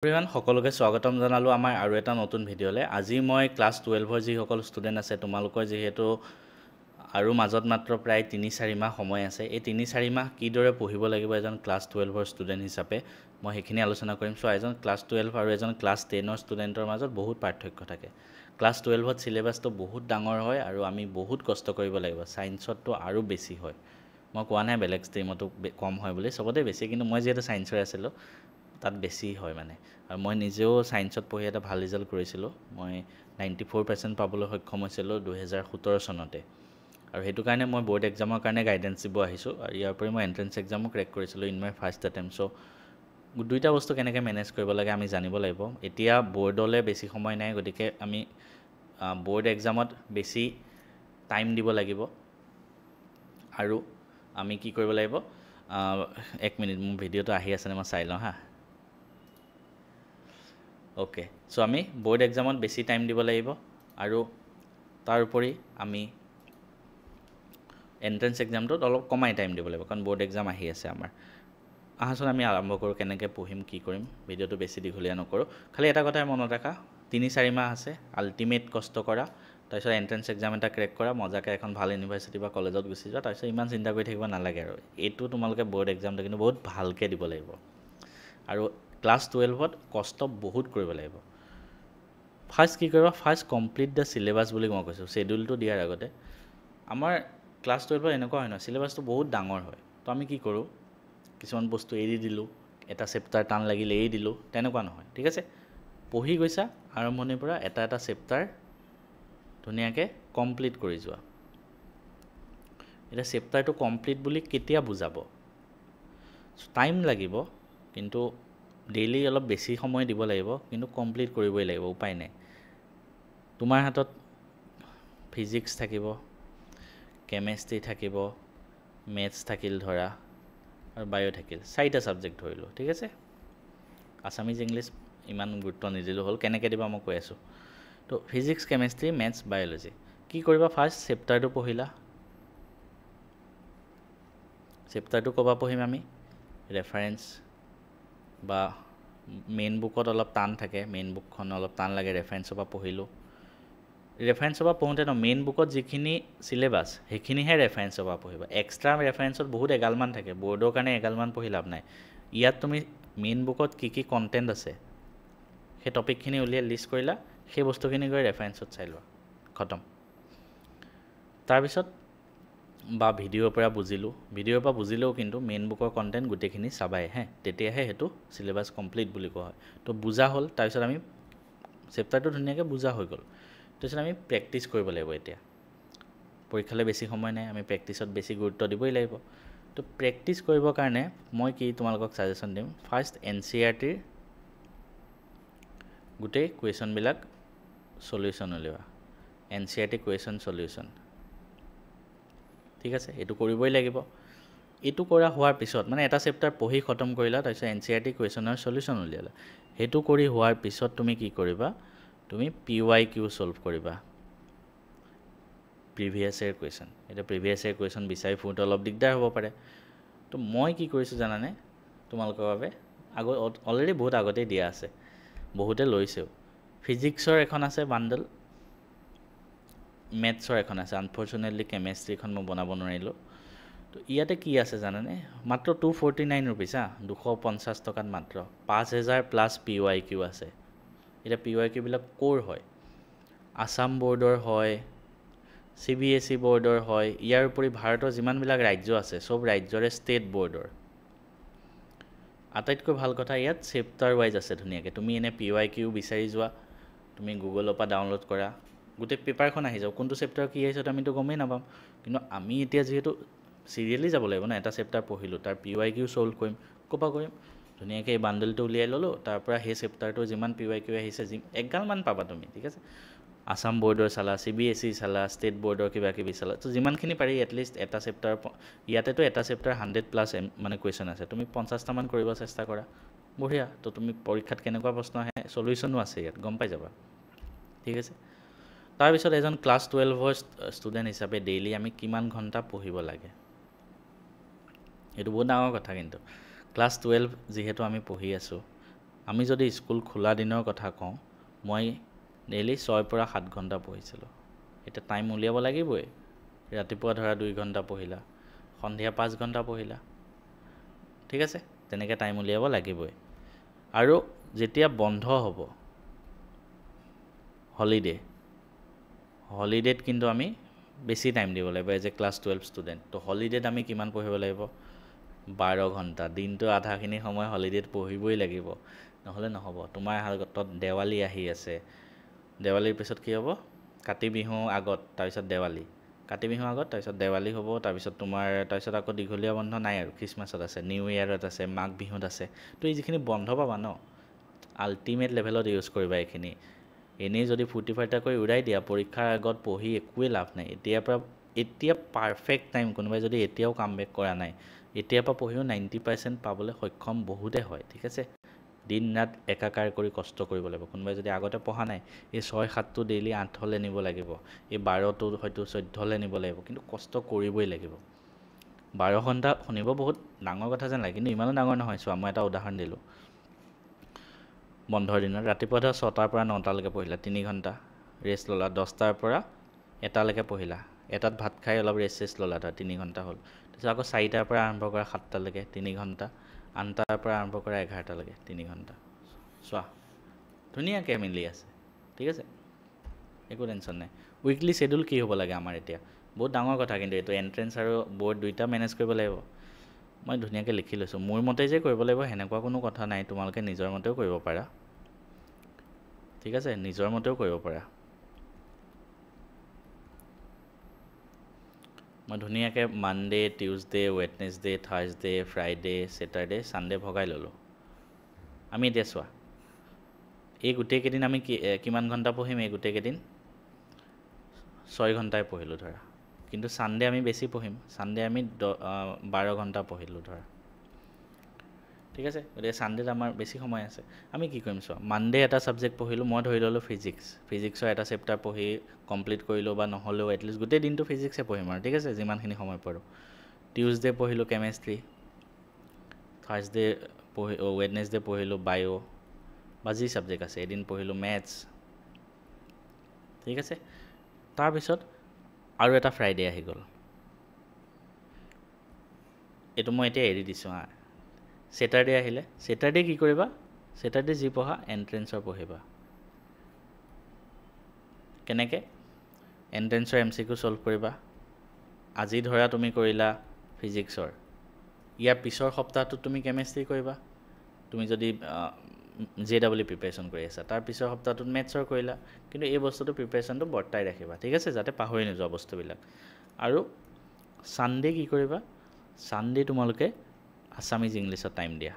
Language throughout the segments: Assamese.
এভৰিৱান সকলোকে স্বাগতম জনালোঁ আমাৰ আৰু এটা নতুন ভিডিঅ'লৈ। আজি মই ক্লাছ 12ৰ যিসকল ষ্টুডেণ্ট আছে তোমালোকৰ যিহেতু আৰু মাজত মাত্ৰ প্ৰায় ৩-৪ মাহ সময় আছে, এই ৩-৪ মাহ কিদৰে পঢ়িব লাগিব এজন ক্লাছ 12ৰ ষ্টুডেণ্ট হিচাপে মই সেইখিনি আলোচনা কৰিম। চ' এজন ক্লাছ 12 আৰু এজন ক্লাছ 10ৰ ষ্টুডেণ্টৰ মাজত বহুত পাৰ্থক্য থাকে। ক্লাছ 12ত চিলেবাছটো বহুত ডাঙৰ হয় আৰু আমি বহুত কষ্ট কৰিব লাগিব। ছায়েন্সতটো আৰু বেছি হয়। মই কোৱা নাই বেলেগ ষ্ট্ৰীমতো কম হয় বুলি, চবতে বেছি, কিন্তু মই যিহেতু ছায়েন্সৰ আছিলোঁ তাত বেছি হয় মানে। আৰু মই নিজেও ছায়েন্সত পঢ়ি এটা ভাল ৰিজাল্ট কৰিছিলোঁ। মই 94% পাবলৈ সক্ষম হৈছিলোঁ 2017 চনতে। আৰু সেইটো কাৰণে মই ব'ৰ্ড এক্সামৰ কাৰণে গাইডেঞ্চ দিব আহিছোঁ। আৰু ইয়াৰ উপৰি মই এণ্ট্ৰেঞ্চ এক্সামো ক্ৰেক কৰিছিলোঁ ইন মাই ফাৰ্ষ্ট এটেম্প। চ' দুইটা বস্তু কেনেকৈ মেনেজ কৰিব লাগে আমি জানিব লাগিব। এতিয়া ব'ৰ্ডলৈ বেছি সময় নাই, গতিকে আমি ব'ৰ্ড এক্সামত বেছি টাইম দিব লাগিব। আৰু আমি কি কৰিব লাগিব, এক মিনিট, মোৰ ভিডিঅ'টো আহি আছেনে মই চাই লওঁ হা। অ'কে, চ' আমি ব'ৰ্ড এক্সামত বেছি টাইম দিব লাগিব আৰু তাৰ উপৰি আমি এণ্ট্ৰেঞ্চ এক্সামটোত অলপ কমাই টাইম দিব লাগিব, কাৰণ ব'ৰ্ড এক্সাম আহি আছে আমাৰ। আহাচোন আমি আৰম্ভ কৰোঁ, কেনেকৈ পঢ়িম কি কৰিম। ভিডিঅ'টো বেছি দীঘলীয়া নকৰোঁ, খালি এটা কথাই মনত ৰাখা, 3-4 মাহ আছে, আল্টিমেট কষ্ট কৰা, তাৰপিছত এণ্ট্ৰেঞ্চ এক্সাম এটা ক্ৰেক কৰা, মজাকৈ এখন ভাল ইউনিভাৰ্চিটি বা কলেজত গুচি যোৱা, তাৰপিছত ইমান চিন্তা কৰি থাকিব নালাগে। আৰু এইটো তোমালোকে ব'ৰ্ড এক্সামটো কিন্তু বহুত ভালকৈ দিব লাগিব। আৰু ক্লাছ 12ত কষ্ট বহুত কৰিব লাগিব। ফাৰ্ষ্ট কি কৰিবা, ফাৰ্ষ্ট কমপ্লিট দ্য চিলেবাছ বুলি মই কৈছোঁ। শ্বেডিউলটো দিয়াৰ আগতে আমাৰ ক্লাছ 12ত এনেকুৱা হয় নহয়, চিলেবাছটো বহুত ডাঙৰ হয়। তো আমি কি কৰোঁ, কিছুমান বস্তু এৰি দিলোঁ, এটা চেপ্টাৰ টান লাগিলে এৰি দিলোঁ, তেনেকুৱা নহয়। ঠিক আছে, পঢ়ি গৈছা আৰম্ভণিৰ পৰা এটা এটা চেপ্টাৰ ধুনীয়াকৈ কমপ্লিট কৰি যোৱা। এতিয়া চেপ্টাৰটো কমপ্লিট বুলি কেতিয়া বুজাব, টাইম লাগিব, কিন্তু ডেইলি অলপ বেছি সময় দিব লাগিব, কিন্তু কমপ্লিট কৰিবই লাগিব, উপায় নাই। তোমাৰ হাতত ফিজিক্স থাকিব, কেমেষ্ট্ৰি থাকিব, মেথছ থাকিল ধৰা, আৰু বায়'ও থাকিল, 4টা ছাবজেক্ট ধৰিলোঁ। ঠিক আছে, আছামিজ ইংলিছ ইমান গুৰুত্ব নিদিলোঁ হ'ল, কেনেকৈ দিবা মই কৈ আছোঁ। তো ফিজিক্স, কেমেষ্ট্ৰি, মেথছ, বায়'লজি কি কৰিবা, ফাৰ্ষ্ট চেপ্টাৰটো পঢ়িলা। চেপ্টাৰটো ক'বা পঢ়িম আমি, ৰেফাৰেঞ্চ বা মেইন বুকত অলপ টান থাকে, মেইন বুকখন অলপ টান লাগে, ৰেফাৰেঞ্চৰ পৰা পঢ়িলোঁ। ৰেফাৰেঞ্চৰ পৰা পঢ়োঁতে মেইন বুকত যিখিনি চিলেবাছ সেইখিনিহে ৰেফাৰেঞ্চৰ পৰা পঢ়িবা। এক্সট্ৰা ৰেফাৰেঞ্চত বহুত এগালমান থাকে, ব'ৰ্ডৰ কাৰণে এগালমান পঢ়ি লাভ নাই। ইয়াত তুমি মেইন বুকত কি কি কণ্টেণ্ট আছে সেই টপিকখিনি উলিয়াই লিষ্ট কৰিলা, সেই বস্তুখিনি গৈ ৰেফাৰেঞ্চত চাই লোৱা, খতম। তাৰপিছত বা ভিডিঅ'ৰ পৰা বুজিলেও কিন্তু মেইন বুকৰ কণ্টেণ্ট গোটেইখিনি চাবাই তেতিয়াহে সেইটো চিলেবাছ কমপ্লিট বুলি কোৱা হয়। তো বুজা হ'ল, তাৰপিছত আমি চেপ্টাৰটো ধুনীয়াকৈ বুজা হৈ গ'ল, তাৰপিছত আমি প্ৰেক্টিছ কৰিব লাগিব। এতিয়া পৰীক্ষালৈ বেছি সময় নাই, আমি প্ৰেক্টিছত বেছি গুৰুত্ব দিবই লাগিব। তো প্ৰেক্টিছ কৰিবৰ কাৰণে মই কি তোমালোকক ছাজেশ্যন দিম, ফাৰ্ষ্ট NCERTৰ গোটেই কুৱেশ্যনবিলাক চলিউশ্যন উলিওৱা, NCERT কুৱেশ্যন চলিউশ্যন। ঠিক আছে, এইটো কৰিবই লাগিব। এইটো কৰা হোৱাৰ পিছত মানে এটা চেপ্টাৰ পঢ়ি খতম কৰিলা, তাৰপিছত NCERT কুৱেশ্যনৰ চলিউশ্যন উলিয়ালা। সেইটো কৰি হোৱাৰ পিছত তুমি কি কৰিবা, তুমি PYQ ছল্ভ কৰিবা, প্ৰিভিয়াছ ইয়েৰ কুৱেশ্যন। এতিয়া প্ৰিভিয়াছ ইয়েৰ কুৱেশ্যন বিচাৰি ফুৰোঁতে অলপ দিগদাৰ হ'ব পাৰে। তো মই কি কৰিছোঁ জানানে, তোমালোকৰ বাবে অলৰেডি বহুত আগতেই দিয়া আছে, বহুতে লৈছেও। ফিজিক্সৰ এখন আছে বাণ্ডল, মেথছৰ এখন আছে, আনফৰ্চুনেটলি কেমেষ্ট্ৰিখন মই বনাব নোৱাৰিলোঁ। তো ইয়াতে কি আছে জানানে, মাত্ৰ 249 ৰুপিজ 250 টকাত মাত্ৰ 5000 প্লাছ PYQ আছে। এতিয়া PYQ বিলাক ক'ৰ হয়, আছাম ব'ৰ্ডৰ হয়, CBSE ব'ৰ্ডৰ হয়, ইয়াৰ উপৰি ভাৰতৰ যিমানবিলাক ৰাজ্য আছে চব ৰাজ্যৰে ষ্টেট ব'ৰ্ডৰ। আটাইতকৈ ভাল কথা ইয়াত চেপ্টাৰ ৱাইজ আছে ধুনীয়াকৈ। তুমি এনে PYQ বিচাৰি যোৱা, তুমি গুগলৰ পৰা ডাউনলোড কৰা, গোটেই পেপাৰখন আহি যাব, কোনটো চেপ্টাৰ কি আহিছে আমিতো গমেই নাপাম। কিন্তু আমি এতিয়া যিহেতু চিৰিয়েলি যাব লাগিব না, এটা চেপ্টাৰ পঢ়িলোঁ, তাৰ PYQ ছল্ভ কৰিম, ক'ৰপৰা কৰিম, ধুনীয়াকৈ এই বাণ্ডলটো উলিয়াই ল'লোঁ, তাৰপৰা সেই চেপ্টাৰটো যিমান PYQ আহিছে এগালমান পাবা তুমি। ঠিক আছে, আছাম ব'ৰ্ডৰ চালা, CBSE চালা, ষ্টেট ব'ৰ্ডৰ কিবা কিবি চালা, তো যিমানখিনি পাৰি এটলিষ্ট এটা চেপ্টাৰ, ইয়াতেতো এটা চেপ্টাৰ 100+ মানে কুৱেশ্যন আছে, তুমি 50টামান কৰিব চেষ্টা কৰা, বঢ়িয়া। তো তুমি পৰীক্ষাত কেনেকুৱা প্ৰশ্ন আহে চলিউশ্যনো আছে ইয়াত, গম পাই যাবা। ঠিক আছে, তাৰপিছত এজন ক্লাছ 12ৰ ষ্টুডেণ্ট হিচাপে ডেইলি আমি কিমান ঘণ্টা পঢ়িব লাগে, এইটো বহুত ডাঙৰ কথা। কিন্তু ক্লাছ 12 যিহেতু আমি পঢ়ি আছোঁ, আমি যদি স্কুল খোলা দিনৰ কথা কওঁ মই ডেইলি 6 পৰা 7 ঘণ্টা পঢ়িছিলোঁ এতিয়া টাইম উলিয়াব লাগিবই ৰাতিপুৱা ধৰা 2 ঘণ্টা পঢ়িলা সন্ধিয়া 5 ঘণ্টা পঢ়িলা ঠিক আছে তেনেকৈ টাইম উলিয়াব লাগিবই আৰু যেতিয়া বন্ধ হ'ব হলিডেত কিন্তু আমি বেছি টাইম দিব লাগিব এজ এ ক্লাছ 12 ষ্টুডেণ্ট তো হলিডেত আমি কিমান পঢ়িব লাগিব 12 ঘণ্টা দিনটো আধাখিনি সময় হলিডেত পঢ়িবই লাগিব নহ'লে নহ'ব তোমাৰ হাতত দেৱালী আহি আছে দেৱালীৰ পিছত কি হ'ব কাতি বিহু আগত তাৰপিছত দেৱালী কাতি বিহু আগত তাৰপিছত দেৱালী হ'ব তাৰপিছত তোমাৰ তাৰপিছত আকৌ দীঘলীয়া বন্ধ নাই আৰু খ্ৰীষ্টমাছত আছে নিউ ইয়েৰত আছে মাঘ বিহুত আছে তো এই যিখিনি বন্ধ পাবা ন আল্টিমেট লেভেলত ইউজ কৰিবা এইখিনি এনেই যদি ফূৰ্তি ফাৰ্তা কৰি উৰাই দিয়া পৰীক্ষাৰ আগত পঢ়ি একোৱেই লাভ নাই এতিয়া পাৰফেক্ট টাইম কোনোবাই যদি এতিয়াও কাম বেক কৰা নাই এতিয়াৰ পৰা পঢ়িও 90% পাবলৈ সক্ষম বহুতে হয় ঠিক আছে দিন ৰাত একাকাৰ কৰি কষ্ট কৰিব লাগিব কোনোবাই যদি আগতে পঢ়া নাই এই 6-7টো ডেইলি 8লৈ নিব লাগিব এই 12টো হয়তো 14লৈ নিব লাগিব কিন্তু কষ্ট কৰিবই লাগিব 12 ঘণ্টা শুনিব বহুত ডাঙৰ কথা যেন লাগে কিন্তু ইমানো ডাঙৰ নহয় চোৱা মই এটা উদাহৰণ দিলোঁ বন্ধৰ দিনত ৰাতিপুৱা ধৰা 6টাৰ পৰা 9টালৈকে পঢ়িলা 3 ঘণ্টা ৰেষ্ট ল'লা 10টাৰ পৰা 1টালৈকে পঢ়িলা 1টাত ভাত খাই অলপ ৰেষ্ট ল'লা ধৰা 3 ঘণ্টা হ'ল তাৰপিছত আকৌ 4টাৰ পৰা আৰম্ভ কৰা 7টালৈকে 3 ঘণ্টা 8টাৰ পৰা আৰম্ভ কৰা 11টালৈকে 3 ঘণ্টা চোৱা ধুনীয়াকৈ মিলি আছে ঠিক আছে একো টেনশ্যন নাই উইকলি শ্বেডিউল কি হ'ব লাগে আমাৰ এতিয়া বহুত ডাঙৰ কথা কিন্তু এইটো এণ্ট্ৰেঞ্চ আৰু বৰ্ড দুইটা মেনেজ কৰিব লাগিব মই ধুনীয়াকৈ লিখি লৈছোঁ মোৰ মতে যে কৰিব লাগিব সেনেকুৱা কোনো কথা নাই তোমালোকে নিজৰ মতেও কৰিব পাৰা ঠিক আছে নিজৰ মতেও কৰিব পাৰা মই ধুনীয়াকৈ Monday Tuesday Wednesday Thursday Friday Saturday Sunday ভগাই ল'লোঁ আমি এতিয়া চোৱা এই গোটেইকেইদিন আমি কিমান ঘণ্টা পঢ়িম এই গোটেইকেইদিন 6 ঘণ্টাই পঢ়িলোঁ ধৰা কিন্তু ছানডে আমি বেছি পঢ়িম ছানডে আমি 12 ঘণ্টা পঢ়িলোঁ ধৰা ঠিক আছে গতিকে ছানডেত আমাৰ বেছি সময় আছে আমি কি কৰিম চোৱা মানডে এটা ছাবজেক্ট পঢ়িলোঁ মই ধৰি ল'লোঁ ফিজিক্সৰ এটা চেপ্টাৰ পঢ়ি কমপ্লিট কৰিলোঁ বা নহ'লেও এটলিষ্ট গোটেই দিনটো ফিজিক্সে পঢ়িম আৰু ঠিক আছে যিমানখিনি সময় পাৰোঁ টিউজডে পঢ়িলোঁ কেমেষ্ট্ৰি থাৰ্ছডে ৱেডনেছডে পঢ়িলোঁ বায়' বা যি ছাবজেক্ট আছে এদিন পঢ়িলোঁ মেথছ ঠিক আছে তাৰপিছত আৰু এটা ফ্ৰাইডে আহি গ'ল এইটো মই এতিয়া এৰি দিছোঁ হা ছেটাৰডে আহিলে ছেটাৰডে কি কৰিবা ছেটাৰডে যি পঢ়া এণ্ট্ৰেঞ্চৰ পঢ়িবা কেনেকৈ এণ্ট্ৰেঞ্চৰ MCQ ছল্ভ কৰিবা আজি ধৰা তুমি কৰিলা ফিজিক্সৰ ইয়াৰ পিছৰ সপ্তাহটোত তুমি কেমেষ্ট্ৰি কৰিবা তুমি যদি JEE প্ৰিপেৰেশ্যন কৰি আছা তাৰ পিছৰ সপ্তাহটোত মেথছৰ কৰিলা কিন্তু এই বস্তুটো প্ৰিপেৰেশ্যনটো বৰ্তাই ৰাখিবা ঠিক আছে যাতে পাহৰি নোযোৱা বস্তুবিলাক আৰু ছানডে কি কৰিবা ছানডে তোমালোকে আছামিজ ইংলিছত টাইম দিয়া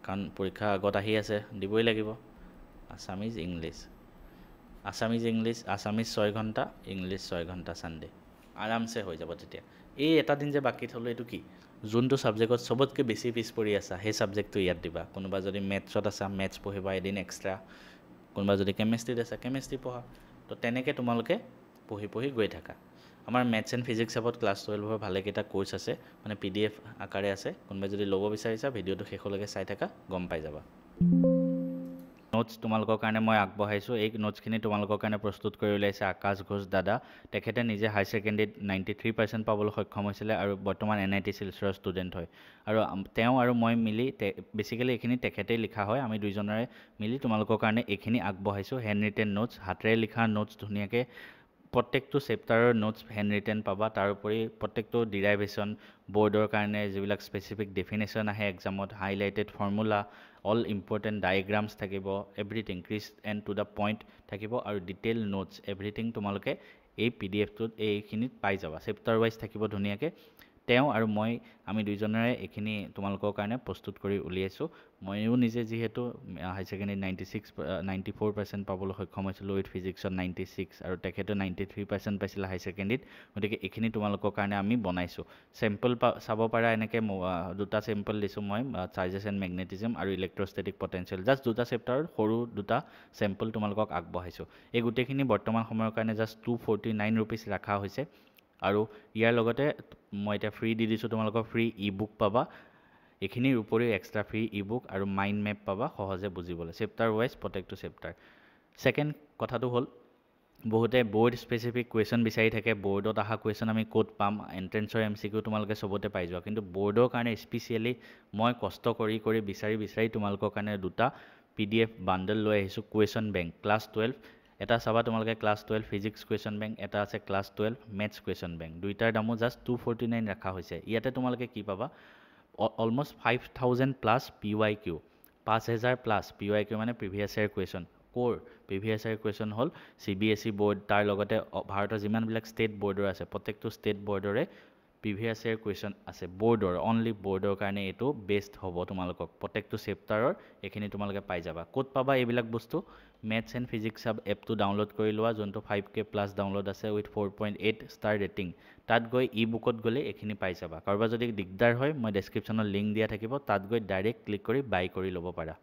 কাৰণ পৰীক্ষা আগত আহি আছে দিবই লাগিব আছামিজ ইংলিছ 6 ঘণ্টা ইংলিছ 6 ঘণ্টা ছানডে আৰামছে হৈ যাব তেতিয়া এই এটা দিন যে বাকী থ'লোঁ এইটো কি যোনটো ছাবজেক্টত চবতকৈ বেছি পিছ পৰি আছা সেই ছাবজেক্টটো ইয়াত দিবা কোনোবা যদি মেথছত আছা মেথছ পঢ়িবা এদিন এক্সট্ৰা কোনোবা যদি কেমেষ্ট্ৰিত আছা কেমেষ্ট্ৰি পঢ়া তো তেনেকৈ তোমালোকে পঢ়ি গৈ থাকা আমাৰ মেথছ এণ্ড ফিজিক্স এপত ক্লাছ 12ৰ ভালেকেইটা কোৰ্চ আছে মানে PDF আকাৰে আছে কোনোবাই যদি ল'ব বিচাৰিছা ভিডিঅ'টো শেষলৈকে চাই থাকা গম পাই যাবা নোটছ তোমালোকৰ কাৰণে মই আগবঢ়াইছোঁ এই নোটছখিনি তোমালোকৰ কাৰণে প্ৰস্তুত কৰি উলিয়াইছে আকাশ ঘোষ দাদা তেখেতে নিজে হাই ছেকেণ্ডেৰীত 93% পাবলৈ সক্ষম হৈছিলে আৰু বৰ্তমান NIT শিলচৰৰ ষ্টুডেণ্ট হয় আৰু তেওঁ আৰু মই মিলি বেছিকেলি এইখিনি তেখেতেই লিখা হয় আমি দুইজনৰে মিলি তোমালোকৰ কাৰণে এইখিনি আগবঢ়াইছোঁ হেণ্ড ৰিটেন নোটছ হাতেৰে লিখা নোটছ ধুনীয়াকৈ প্ৰত্যেকটো চেপ্টাৰৰ নোটছ হেণ্ড ৰিটেন পাবা তাৰোপৰি প্ৰত্যেকটো ডিৰাইভেশ্যন বৰ্ডৰ কাৰণে যিবিলাক স্পেচিফিক ডেফিনেশ্যন আহে এক্সামত highlighted formula all important diagrams থাকিব everything crisp and to the point থাকিব আৰু ডিটেইল নোটছ এভৰিথিং তোমালোকে এই PDFটোত এইখিনিত পাই যাবা চেপ্টাৰ ৱাইজ থাকিব ধুনীয়াকৈ তেওঁ আৰু মই আমি দুইজনেৰে এইখিনি তোমালোকৰ কাৰণে প্ৰস্তুত কৰি উলিয়াইছোঁ ময়ো নিজে যিহেতু হাই ছেকেণ্ডেৰীত 94% পাবলৈ সক্ষম হৈছিলোঁ উইথ ফিজিক্সত 96 আৰু তেখেতে 93% পাইছিলে হাই ছেকেণ্ডেৰীত গতিকে এইখিনি তোমালোকৰ কাৰণে আমি বনাইছোঁ চেম্পল চাব পাৰা এনেকৈ দুটা চেম্পল দিছোঁ মই চাৰ্জেছ এণ্ড মেগনেটিজম আৰু ইলেক্ট্ৰষ্টেটিক পটেঞ্চিয়েল জাষ্ট দুটা চেপ্টাৰৰ সৰু দুটা চেম্পল তোমালোকক আগবঢ়াইছোঁ এই গোটেইখিনি বৰ্তমান সময়ৰ কাৰণে জাষ্ট 249 rupees ৰাখা হৈছে আৰু ইয়াৰ লগতে মই এতিয়া ফ্ৰী দি দিছোঁ তোমালোকৰ ফ্ৰী ই বুক পাবা এইখিনিৰ উপৰিও এক্সট্ৰা ফ্ৰী ই বুক আৰু মাইণ্ড মেপ পাবা সহজে বুজিবলৈ চেপ্টাৰ ৱাইজ প্ৰত্যেকটো চেপ্টাৰ ছেকেণ্ড কথাটো হ'ল বহুতে বৰ্ড স্পেচিফিক কুৱেশ্যন বিচাৰি থাকে বৰ্ডত অহা কুৱেশ্যন আমি ক'ত পাম এণ্ট্ৰেঞ্চৰ MCQ তোমালোকে চবতে পাই যোৱা কিন্তু বৰ্ডৰ কাৰণে স্পেচিয়েলি মই কষ্ট কৰি বিচাৰি তোমালোকৰ কাৰণে দুটা PDF বাণ্ডল লৈ আহিছোঁ কুৱেশ্যন বেংক ক্লাছ 12 এটা চাবা তোমালোকে ক্লাছ 12 ফিজিক্স কুৱেশ্যন বেংক এটা আছে ক্লাছ 12 মেথছ কুৱেশ্যন বেংক দুইটাৰ দামো জাষ্ট 249 ৰখা হৈছে ইয়াতে তোমালোকে কি পাবা almost 5000 plus PYQ 5000 plus PYQ মানে প্ৰিভিয়াছ ইয়াৰ কুৱেশ্যন ক'ৰ প্ৰিভিয়াছ ইয়াৰ কুৱেশ্যন হ'ল CBSE বৰ্ড তাৰ লগতে ভাৰতৰ যিমানবিলাক ষ্টেট বৰ্ডৰ আছে প্ৰত্যেকটো ষ্টেট বৰ্ডৰে প্ৰিভিয়াছ ইয়াৰ কুৱেশ্যন আছে বৰ্ডৰ অনলি বৰ্ডৰ কাৰণে এইটো বেষ্ট হ'ব তোমালোকক প্ৰত্যেকটো চেপ্টাৰৰ এইখিনি তোমালোকে পাই যাবা ক'ত পাবা এইবিলাক বস্তু মেথছ এণ্ড ফিজিক্স হাব এপটো ডাউনলোড কৰি লোৱা যোনটো 5K প্লাছ ডাউনলোড আছে উইথ 4.8 ষ্টাৰ ৰেটিং তাত গৈ ই বুকত গ'লে এইখিনি পাই যাবা কাৰোবাৰ যদি দিগদাৰ হয় মই ডেছক্ৰিপশ্যনত লিংক দিয়া থাকিব তাত গৈ ডাইৰেক্ট ক্লিক কৰি বাই কৰি ল'ব পাৰা